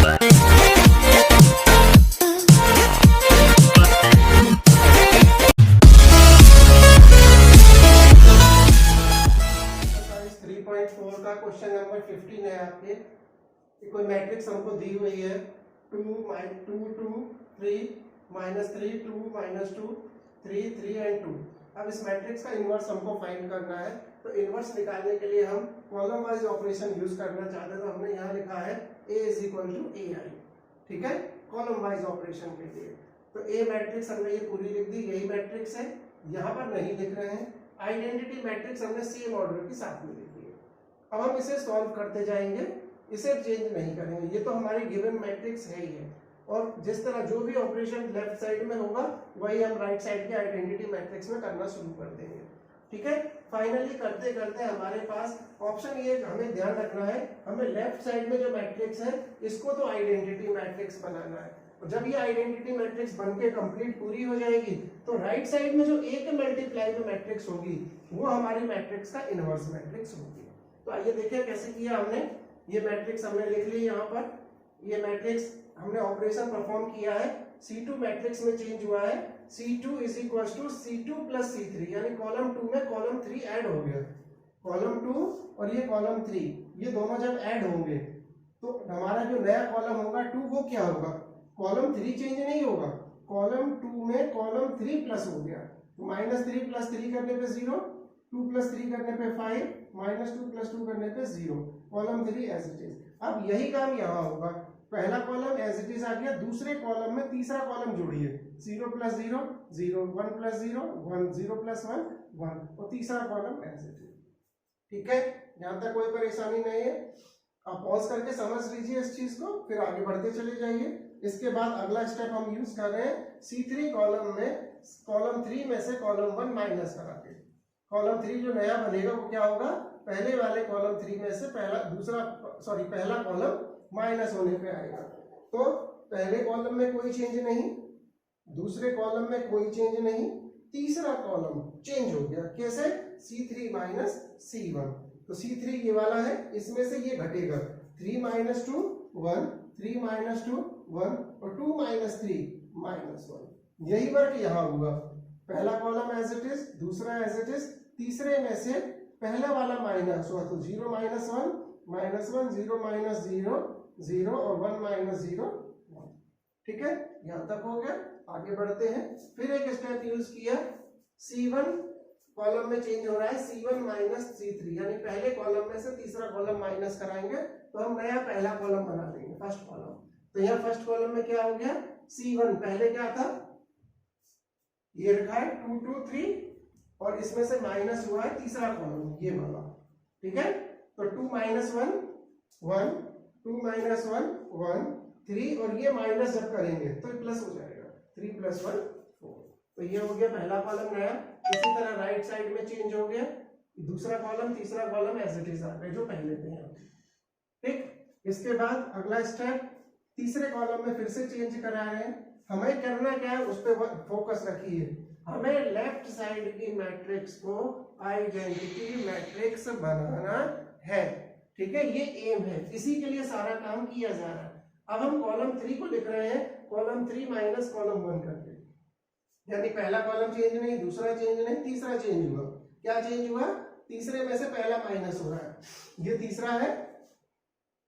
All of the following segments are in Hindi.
का क्वेश्चन नंबर 15 है आपके। कोई मैट्रिक्स हमको दी हुई है 2 2 2 3 -3 2 -2 3 3 एंड 2। अब इस मैट्रिक्स का इनवर्स हमको फाइंड करना है। तो इनवर्स निकालने के लिए हम कॉलम वाइज ऑपरेशन यूज करना चाहते हैं। तो हमने यहाँ लिखा है A = AI, ठीक है, कॉलम वाइज ऑपरेशन के लिए। तो A मैट्रिक्स हमने ये पूरी लिख दी, यही मैट्रिक्स है, यहाँ पर नहीं लिख रहे हैं। आइडेंटिटी मैट्रिक्स हमने सेम ऑर्डर के साथ में लिख दी है। अब हम इसे सॉल्व करते जाएंगे, इसे चेंज नहीं करेंगे, ये तो हमारी गिवन मैट्रिक्स है ही है। और जिस तरह जो भी ऑपरेशन लेफ्ट साइड में होगा वही हम राइट साइड के आइडेंटिटी मैट्रिक्स में करना शुरू कर देंगे, ठीक है। फाइनली करते करते हमारे पास ऑप्शन ये हमें ध्यान रखना है, हमें लेफ्ट साइड में जो मैट्रिक्स है इसको तो आइडेंटिटी मैट्रिक्स बनाना है। और जब ये आइडेंटिटी मैट्रिक्स बनके कंप्लीट पूरी हो जाएगी तो राइट साइड में जो A के मल्टीप्लाई में मैट्रिक्स होगी वो हमारी मैट्रिक्स का इनवर्स मैट्रिक्स होगी। तो आइए देखिए कैसे किया हमने। ये मैट्रिक्स हमने लिख ली यहाँ पर, ये मैट्रिक्स हमने ऑपरेशन परफॉर्म किया है, C2 मैट्रिक्स में चेंज हुआ है, C2 = C2 + C3, यानी कॉलम 2 में कॉलम 3 ऐड हो गया। कॉलम 2 और ये कॉलम 3 ये दोनों जब ऐड होंगे तो हमारा जो नया कॉलम होगा 2 वो क्या होगा, कॉलम 3 चेंज नहीं होगा, कॉलम 2 में कॉलम 3 प्लस हो गया। -3 + 3 करने पे 0, 2 + 3 करने पे 5, -2 + 2 करने पे 0, कॉलम 3 एज इट इज। अब यही काम यहाँ होगा, पहला कॉलम एज इट इज आ गया, दूसरे कॉलम में तीसरा कॉलम जोड़िए, 0 + 0 0, 1 + 0 1, 0 + 1 1, और तीसरा कॉलम एज इट इज, ठीक है। यहाँ तक कोई परेशानी नहीं है, आप पॉज करके समझ लीजिए इस चीज को, फिर आगे बढ़ते चले जाइए। इसके बाद अगला स्टेप हम यूज कर रहे हैं C3 कॉलम में, कॉलम 3 में से कॉलम 1 माइनस करा के। कॉलम 3 जो नया बनेगा वो क्या होगा, पहले वाले कॉलम 3 में से पहला कॉलम माइनस होने पे आएगा। तो पहले कॉलम में कोई चेंज नहीं, दूसरे कॉलम में कोई चेंज नहीं, तीसरा कॉलम चेंज हो गया, कैसे, C3 - C1। तो C3 ये वाला है, इसमें से ये घटेगा, 3 - 2 1, 3 - 2 1, और 2 - 3 -1। यही वर्क यहाँ होगा, पहला कॉलम एज इट इज, दूसरा एज इट इज, तीसरे में से पहला वाला माइनस हुआ तो 0 - 1 -1, 0 - 0 0, और 1 - 0 1, ठीक है। यहां तक हो गया। आगे बढ़ते हैं, फिर एक स्टेप यूज किया, C1 कॉलम में चेंज हो रहा है, C1 - C3, यानी पहले कॉलम में से तीसरा कॉलम माइनस कराएंगे तो हम नया पहला कॉलम बना देंगे, फर्स्ट कॉलम। तो यहाँ फर्स्ट कॉलम में क्या हो गया, C1 पहले क्या था, ये रखा है 2 2 3, और इसमें से माइनस हुआ है तीसरा कॉलम ये वाला, ठीक है। तो 2 - 1 1, 2 - 1 1 3, और ये माइनस जब करेंगे तो प्लस हो जाएगा, 3 + 1 4। तो ये हो गया पहला कॉलम नया। इसी तरह राइट साइड में चेंज हो गया, दूसरा कॉलम तीसरा कॉलम एज इट इज आ गए जो पहले थे यहाँ, ठीक। इसके बाद अगला स्टेप, तीसरे कॉलम में फिर से चेंज करा रहे हैं। हमें करना क्या है उस पर फोकस रखिए, हमें लेफ्ट साइड की मैट्रिक्स को आइडेंटिटी मैट्रिक्स बनाना है, ठीक है, ये एम है, इसी के लिए सारा काम किया जा रहा है। अब हम कॉलम 3 को लिख रहे हैं, कॉलम 3 - कॉलम 1 करके, यानी पहला कॉलम चेंज नहीं, दूसरा चेंज नहीं, तीसरा चेंज हुआ। क्या चेंज हुआ, तीसरे में से पहला माइनस हो रहा है, ये तीसरा है,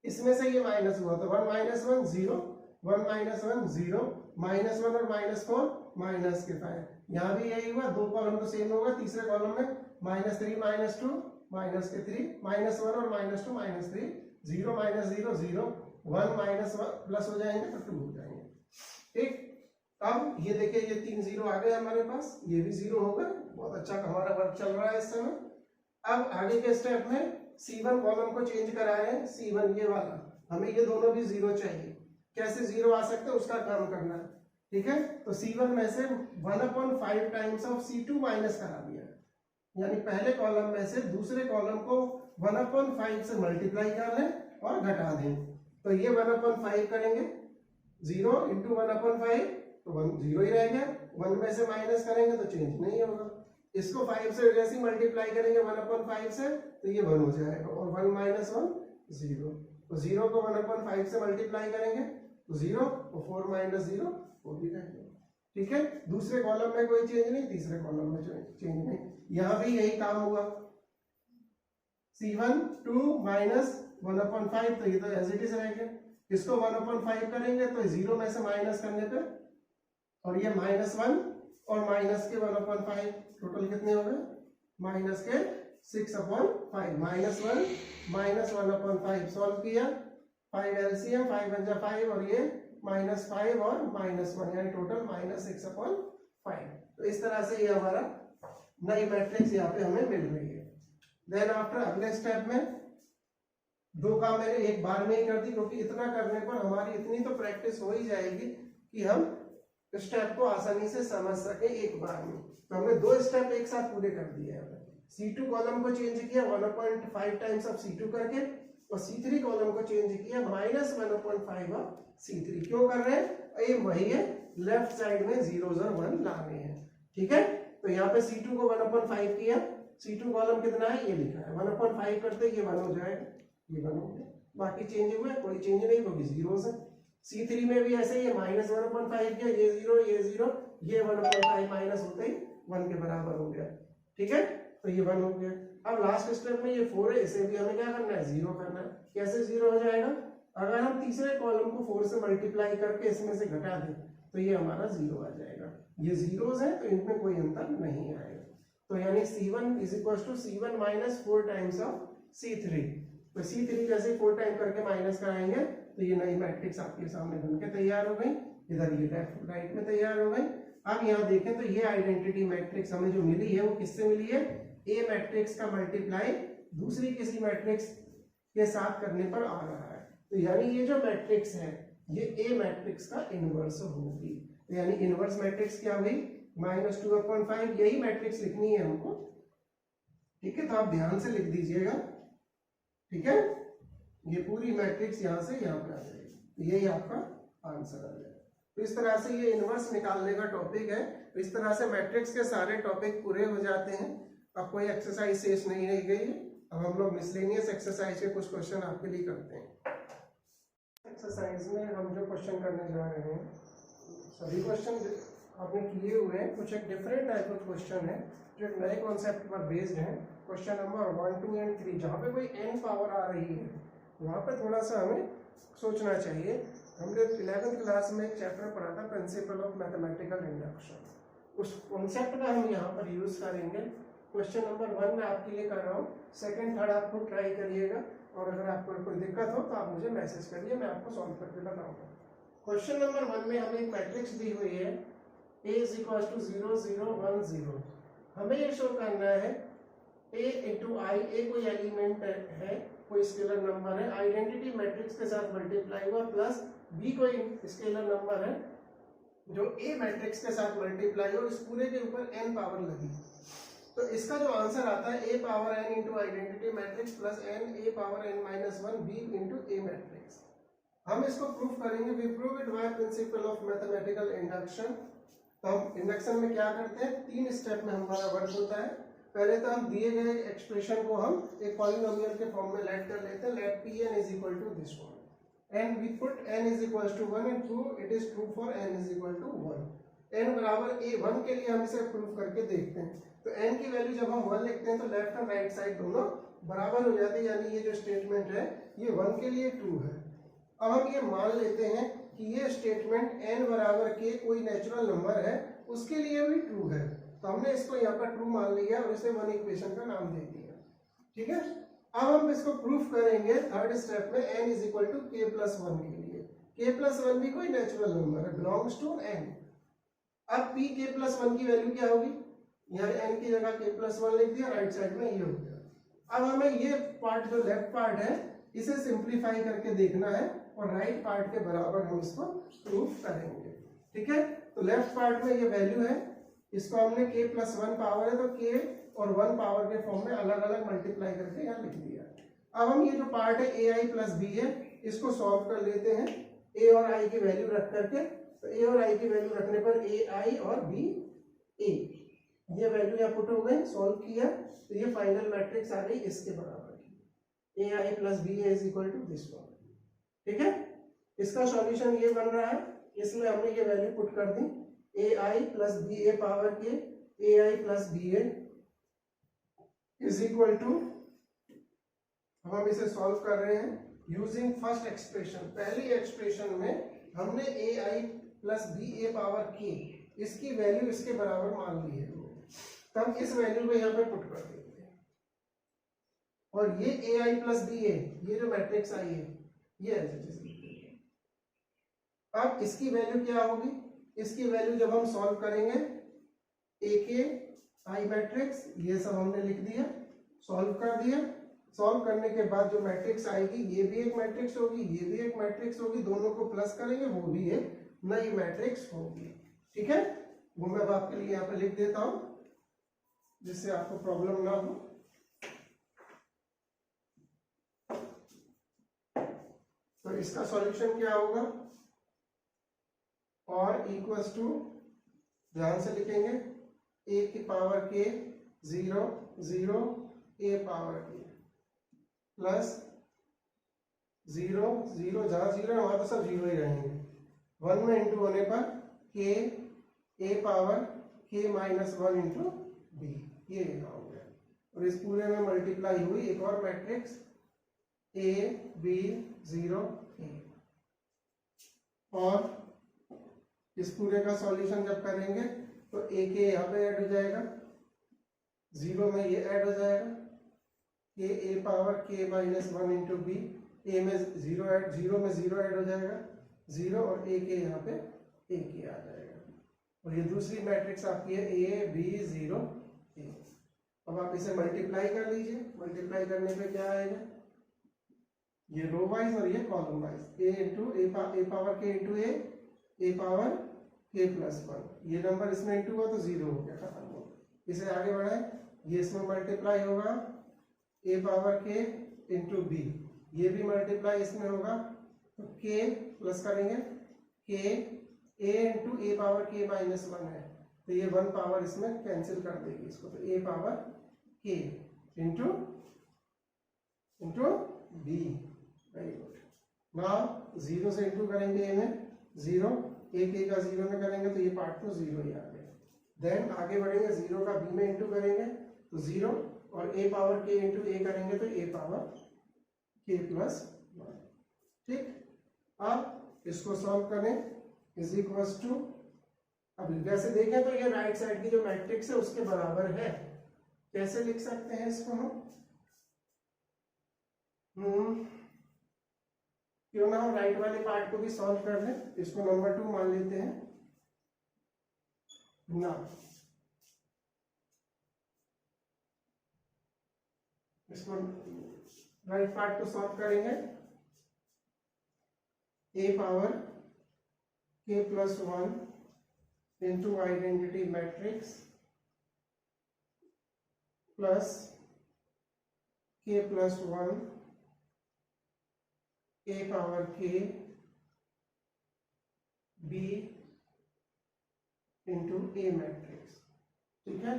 इसमें से ये माइनस हुआ तो 1 - 1 0, 1 - 1 0, -1 और -4 माइनस के 5। यहाँ भी यही हुआ, दो कॉलम तो सेम होगा, तीसरे कॉलम में -3 - 2 माइनस के 3, -1 और -2 -3, 0 - 0 0, 1 - 1 प्लस हो जाएंगे तो 2 हो जाएंगे, ठीक। अब ये देखिए ये 3 0 आ गए हमारे पास, ये भी 0 हो गए, बहुत अच्छा हमारा वर्क चल रहा है इस समय। अब आगे के स्टेप में C1 कॉलम को चेंज करा है, C1 ये वाला, हमें ये दोनों भी 0 चाहिए, कैसे 0 आ सकते हैं उसका काम करना है, ठीक है। तो C1 में से 1/5 टाइम्स ऑफ C2 माइनस करा दिया, यानी पहले कॉलम में से दूसरे कॉलम को 1/5 से मल्टीप्लाई कर लें और घटा दें। तो ये 1/5 करेंगे, 0 × 1/5 तो 1 0 ही रह गया, 1 में से माइनस करेंगे तो चेंज नहीं होगा। इसको 5 से जैसे मल्टीप्लाई करेंगे 1/5 से तो ये 1 हो जाएगा, और 1 - 1 0, तो 0 को 1/5 से मल्टीप्लाई करेंगे तो 0, तो 4 माइनस 0 वो भी रहेगा। ठीक है, दूसरे कॉलम में कोई चेंज नहीं, तीसरे कॉलम में चेंज नहीं। यहां भी यही काम हुआ, C1 2 माइनस 1/5, तो ये तो एज इट इज रहेगा। इसको 1/5 करेंगे तो 0 में से माइनस करने पे, और ये -1 और माइनस के 1/5, टोटल कितने हो गए? माइनस के 6/5, -1 माइनस 1/5 सॉल्व किया, 5 LCM, 5 बन जा 5 और ये -5 और -1 यानी टोटल -6/5। तो इस तरह से ये हमारा नई मैट्रिक्स यहाँ पे हमें मिल रही है। देन आफ्टर अगले स्टेप में दो काम मैंने एक बार में ही कर दी, क्योंकि इतना करने पर हमारी इतनी तो प्रैक्टिस हो ही जाएगी कि हम स्टेप को आसानी से समझ सके एक बार में। तो हमने दो स्टेप एक साथ पूरे कर दिए हैं। C2 कॉलम को चेंज किया 1/5 टाइम्स ऑफ C2 करके, और C3 कॉलम को चेंज किया -1/5 ऑफ C3। क्यों कर रहे हैं? ये वही है, लेफ्ट साइड में 0s और 1 लाने हैं। ठीक है, तो यहाँ पे C2 को 1/5 किया, C2 कॉलम कितना है ये लिखा है, 1/5 करते ये 1 हो जाएगा, ये 1 हो गया। बाकी चेंज हुआ है? कोई चेंज नहीं, क्योंकि 0s है। C3 में भी ऐसे ही -1/5 किया, ये 0 ये 0, ये 1/5 माइनस होते ही 1 के बराबर हो गया। ठीक है, तो ये 1 हो गया। अब लास्ट स्टेप में ये 4 है, इसे भी हमें क्या करना है? 0 करना है। कैसे 0 हो जाएगा? अगर हम तीसरे कॉलम को 4 से मल्टीप्लाई करके इसमें से घटा दें तो ये हमारा 0 आ जाएगा। ये जीरोस है तो इनमें कोई अंतर नहीं आएगा। तो यानी C1 is equal to C1 minus 4 times of C3। तो C3 जैसे 4 टाइम करके माइनस कराएंगे तो ये नई मैट्रिक्स आपके सामने बनके तैयार हो गई। इधर ये लेफ्ट राइट में तैयार हो गई। अब यहाँ देखें तो ये आइडेंटिटी मैट्रिक्स हमें जो मिली है वो किससे मिली है? ए मैट्रिक्स का मल्टीप्लाई दूसरी किसी मैट्रिक्स के साथ करने पर आ रहा है। तो यानी ये जो मैट्रिक्स है ये ए मैट्रिक्स का इनवर्स होगी। तो यानी इनवर्स मैट्रिक्स क्या हुई? -2/5। यही मैट्रिक्स लिखनी है हमको। ठीक है, तो आप ध्यान से लिख दीजिएगा। ठीक है, ये पूरी मैट्रिक्स यहां से यहां पे आ जाएगी, यही आपका आंसर आ जाएगा। तो इस तरह से ये इनवर्स निकालने का टॉपिक है। तो इस तरह से मैट्रिक्स के सारे टॉपिक पूरे हो जाते हैं। अब कोई एक्सरसाइज शेष नहीं रह गई है। अब हम लोग मिसलेनियस एक्सरसाइज के कुछ क्वेश्चन आपके लिए करते हैं। एक्सरसाइज में हम जो क्वेश्चन करने जा रहे हैं सभी क्वेश्चन आपने किए हुए हैं। कुछ एक डिफरेंट टाइप ऑफ क्वेश्चन है जो एक नए कॉन्सेप्ट पर बेस्ड है। क्वेश्चन नंबर 1, 2 एंड 3 जहाँ पे कोई n पावर आ रही है वहाँ पे थोड़ा सा हमें सोचना चाहिए। हमने 11th क्लास में एक चैप्टर पढ़ा था प्रिंसिपल ऑफ मैथमेटिकल इंडक्शन। उस कॉन्सेप्ट का हम यहाँ पर यूज करेंगे। क्वेश्चन नंबर 1 मैं आपके लिए कर रहा हूँ, सेकंड थर्ड आप खुद ट्राई करिएगा और अगर आपको कोई दिक्कत हो तो आप मुझे मैसेज करिए, मैं आपको सॉल्व करके बताऊंगा। क्वेश्चन नंबर 1 में हमें एक मैट्रिक्स दी हुई है A is equals to 0 0 1 0। हमें ये शो करना है A into I, A कोई एलिमेंट है, कोई स्केलर नंबर है, आइडेंटिटी मैट्रिक्स के साथ मल्टीप्लाई हुआ, प्लस B कोई स्केलर नंबर है जो A मैट्रिक्स के साथ मल्टीप्लाई हो, इस पूरे के ऊपर n पावर लगी। तो इसका जो आंसर आता है A power n into identity matrix plus n A power n minus 1 B into A matrix. हम इसको प्रूव करेंगे। We prove it by principle of mathematical induction. तो हम इंडक्शन में क्या करते हैं? 3 स्टेप में हमारा वर्क होता है। पहले तो हम दिए गए एक्सप्रेशन को हम एक पॉलिनोमियल के फॉर्म में लेट कर लेते हैं। Let Pn is equal to this one and we put n is equal to 1 and prove it is true for n is equal to 1। n बराबर a1 के लिए हम इसे प्रूव करके देखते हैं। तो n की वैल्यू जब हम 1 लिखते हैं तो लेफ्ट और राइट साइड दोनों बराबर हो जाती है, यानी ये जो स्टेटमेंट है ये 1 के लिए ट्रू है। अब हम ये मान लेते हैं कि ये स्टेटमेंट n बराबर के कोई नेचुरल नंबर है उसके लिए भी ट्रू है। तो हमने इसको यहाँ पर ट्रू मान लिया और इसे वन इक्वेशन का नाम दे दिया। ठीक है, अब हम इसको प्रूफ करेंगे थर्ड स्टेप में n is equal to k plus 1 के लिए। k प्लस 1 भी कोई नेचुरल नंबर है, बिलोंग्स टू n। अब p k प्लस 1 की वैल्यू क्या होगी? यहाँ n की जगह k प्लस 1 लिख दिया, राइट साइड में ये हो गया। अब हमें ये पार्ट जो लेफ्ट पार्ट है इसे सिंप्लीफाई करके देखना है और राइट पार्ट के बराबर हम इसको प्रूफ करेंगे। ठीक है, तो लेफ्ट पार्ट में ये वैल्यू है, इसको हमने k प्लस 1 पावर है तो k और 1 पावर के फॉर्म में अलग अलग मल्टीप्लाई करके यहाँ लिख दिया। अब हम ये जो पार्ट है ai प्लस b है इसको सॉल्व कर लेते हैं a और i की वैल्यू रख करके। तो a और i की वैल्यू रखने पर ai और b a, ये वैल्यू यहाँ पुट हो गई, सॉल्व किया तो ये फाइनल मैट्रिक्स आ गई इसके बराबर की ai plus b is equal to this one. ठीक है, इसका सॉल्यूशन ये बन रहा है, इसमें हमने ये वैल्यू पुट कर दी, A I plus B A power के, A I plus B A is equal to, हम इसे सॉल्व कर रहे हैं यूजिंग फर्स्ट एक्सप्रेशन। पहली एक्सप्रेशन में हमने A I plus B A power के इसकी वैल्यू इसके बराबर मान ली है, तब इस वैल्यू को यहाँ पे पुट कर देंगे, और ये ए आई प्लस बी ए, ये जो मैट्रिक्स आई है ये ऐसे लिख देंगे। अब इसकी वैल्यू क्या होगी, इसकी वैल्यू जब हम सॉल्व करेंगे, ए के आई मैट्रिक्स ये सब हमने लिख दिया, सॉल्व कर दिया। सॉल्व करने के बाद जो मैट्रिक्स आएगी ये भी एक मैट्रिक्स होगी, ये भी एक मैट्रिक्स होगी, दोनों को प्लस करेंगे वो भी एक नई मैट्रिक्स होगी। ठीक है, वो मैं आपके लिए यहाँ पे लिख देता हूं जिससे आपको प्रॉब्लम ना हो। तो इसका सॉल्यूशन क्या होगा, और इक्वल्स टू, ध्यान से लिखेंगे, ए की पावर के 0 0 ए पावर के प्लस 0 0, जहां 0 है वहां तो सब 0 ही रहेंगे, 1 में इंटू होने पर के ए पावर के माइनस 1 इंटू बी, ये हो गया। और इस पूरे में मल्टीप्लाई हुई एक और मैट्रिक्स ए बी 0 ए, और इस पूरे का सॉल्यूशन जब करेंगे तो ए के यहाँ पे ऐड हो जाएगा, 0 में ये ऐड हो जाएगा, के ए पावर के माइनस 1 इंटू बी, ए में 0 ऐड, 0 में 0 ऐड हो जाएगा, 0, और ए के यहाँ पे ए के आ जाएगा। और ये दूसरी मैट्रिक्स आपकी है ए बी 0 ए। अब आप इसे मल्टीप्लाई कर लीजिए, मल्टीप्लाई करने पे क्या आएगा, ये रो वाइज और ये कॉलम वाइज, ए इंटू ए पावर के इंटू ए पावर के प्लस 1, ये नंबर इसमें इंटू हुआ तो 0 हो गया, खत्म हो। इसे आगे बढ़ाए, ये इसमें मल्टीप्लाई होगा ए पावर के इंटू बी, ये भी मल्टीप्लाई इसमें होगा, तो के प्लस करेंगे, के ए इंटू ए पावर के माइनस 1 है, तो ये 1 पावर इसमें कैंसिल कर देगी इसको, तो ए पावर के into B, very good. Now 0 से इंटू करेंगे ए में 0, एक ए का 0 में करेंगे तो ये पार्ट तो 0 ही आ गया। देन आगे बढ़ेंगे, 0 का बी में इंटू करेंगे तो 0, और ए पावर के इंटू ए करेंगे तो ए पावर के प्लस 1। ठीक, अब इसको सॉल्व करें, इज इक्वल्स टू, अब वैसे देखें तो ये राइट साइड की जो मैट्रिक्स है उसके बराबर है। कैसे लिख सकते हैं इसको हम, क्यों ना हम राइट वाले पार्ट को भी सॉल्व कर लें, इसको नंबर 2 मान लेते हैं ना। इसको राइट पार्ट को सॉल्व करेंगे, ए पावर के plus 1 into identity matrix plus के प्लस 1 ए पावर के बी इंटू ए मैट्रिक्स। ठीक है,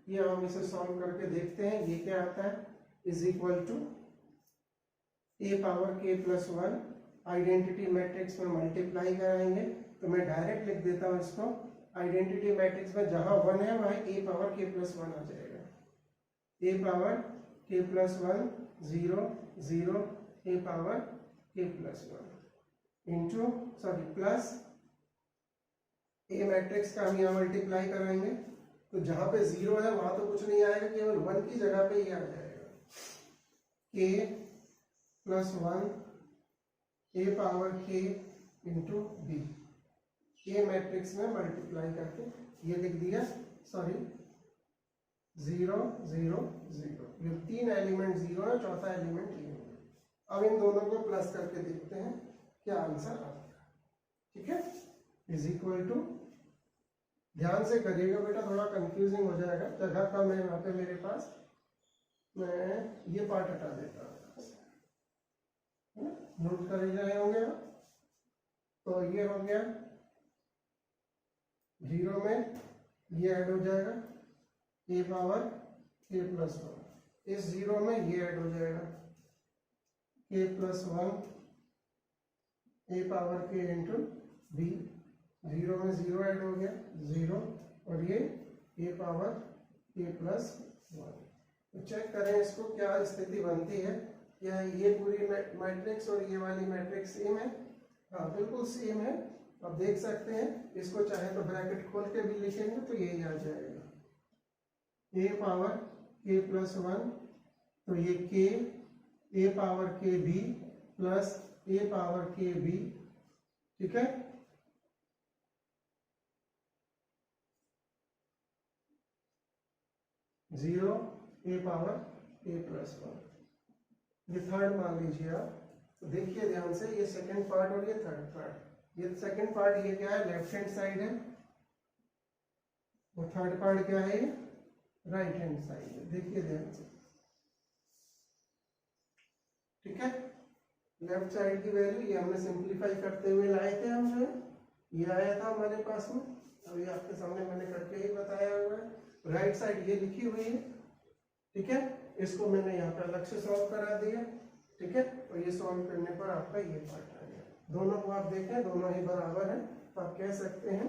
ये हम इसे सॉल्व करके देखते हैं, ये क्या आता है, is equal to A power के प्लस 1, आइडेंटिटी मैट्रिक्स में मल्टीप्लाई कराएंगे तो मैं डायरेक्ट लिख देता हूं इसको, आइडेंटिटी मैट्रिक्स में जहां 1 है वहां ए पावर के प्लस 1 आ जाएगा, ए पावर के प्लस 1 0 0 ए पावर के प्लस 1 इंटू प्लस ए मैट्रिक्स का हम यहाँ मल्टीप्लाई कराएंगे तो जहां पे 0 है वहां तो कुछ नहीं आएगा, केवल 1 की जगह पे ही आ जाएगा, के प्लस 1 ए पावर के इंटू बी, ए मैट्रिक्स में मल्टीप्लाई करके ये लिख दिया, 0 0 0, ये 3 एलिमेंट 0 है, चौथा एलिमेंट ये है। अब इन दोनों को प्लस करके देखते हैं क्या आंसर आता है। ठीक है, इज इक्वल टू, ध्यान से करिएगा बेटा, थोड़ा कंफ्यूजिंग हो जाएगा, जगह कम है यहाँ पे मेरे पास, मैं ये पार्ट हटा देता हूँ, नोट कर ही रहे होंगे आप। तो ये हो गया, 0 में ये ऐड हो जाएगा, ए पावर के प्लस 1, इस 0 में ये ऐड हो जाएगा, के प्लस 1 ए पावर के इंटू बी, 0 में 0 ऐड हो गया 0, और ये ए पावर के प्लस 1। तो चेक करें इसको क्या स्थिति बनती है, क्या ये पूरी मैट्रिक्स और ये वाली मैट्रिक्स सेम है? हाँ बिल्कुल सेम है। अब देख सकते हैं, इसको चाहे तो ब्रैकेट खोल के भी लिखेंगे तो यही आ जाएगा, ए पावर के प्लस 1, तो ये के ए पावर के बी प्लस ए पावर के बी, ठीक है। जीरो ए पावर ए प्लस 1, ये थर्ड मान लीजिए आप। तो देखिए ध्यान से, ये सेकंड पार्ट और ये थर्ड पार्ट। ये सेकंड पार्ट ये क्या है, लेफ्ट हैंड साइड है, और थर्ड पार्ट क्या है, राइट हैंड साइड है। देखिए ध्यान से, ठीक है। लेफ्ट साइड की वैल्यू ये हमने सिंप्लीफाई करते हुए लाए थे हम, जो है ये आया था हमारे पास में, अभी आपके सामने मैंने करके ही बताया हुआ है। राइट साइड ये लिखी हुई है, ठीक है। इसको मैंने यहाँ पे अलग से सॉल्व करा दिया, ठीक है। और ये सॉल्व करने पर आपका ये पार्ट आ गया। दोनों को आप देखें, दोनों ही बराबर है, तो आप कह सकते हैं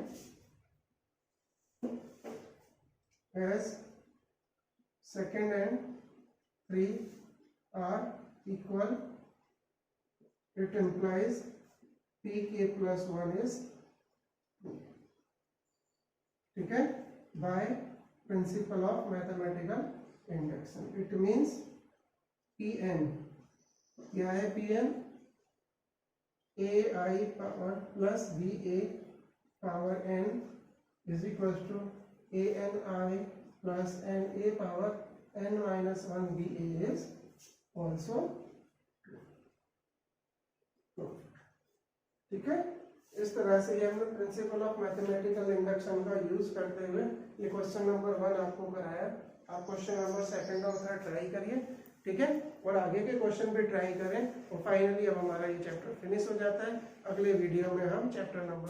as second and 3 are equal, it implies pk plus 1 is true, ठीक है। by principle of mathematical induction, it means pn क्या है, pn ai power plus ba power n is equals to ani plus na power n minus 1 ba is also, ठीक है। इस तरह से ये हमने प्रिंसिपल ऑफ मैथमेटिकल इंडक्शन का यूज करते हुए ये क्वेश्चन नंबर 1 आपको कराया। आप क्वेश्चन नंबर 2 और 3 ट्राई करिए, ठीक है, और आगे के क्वेश्चन भी ट्राई करें। और फाइनली अब हमारा ये चैप्टर फिनिश हो जाता है। अगले वीडियो में हम चैप्टर नंबर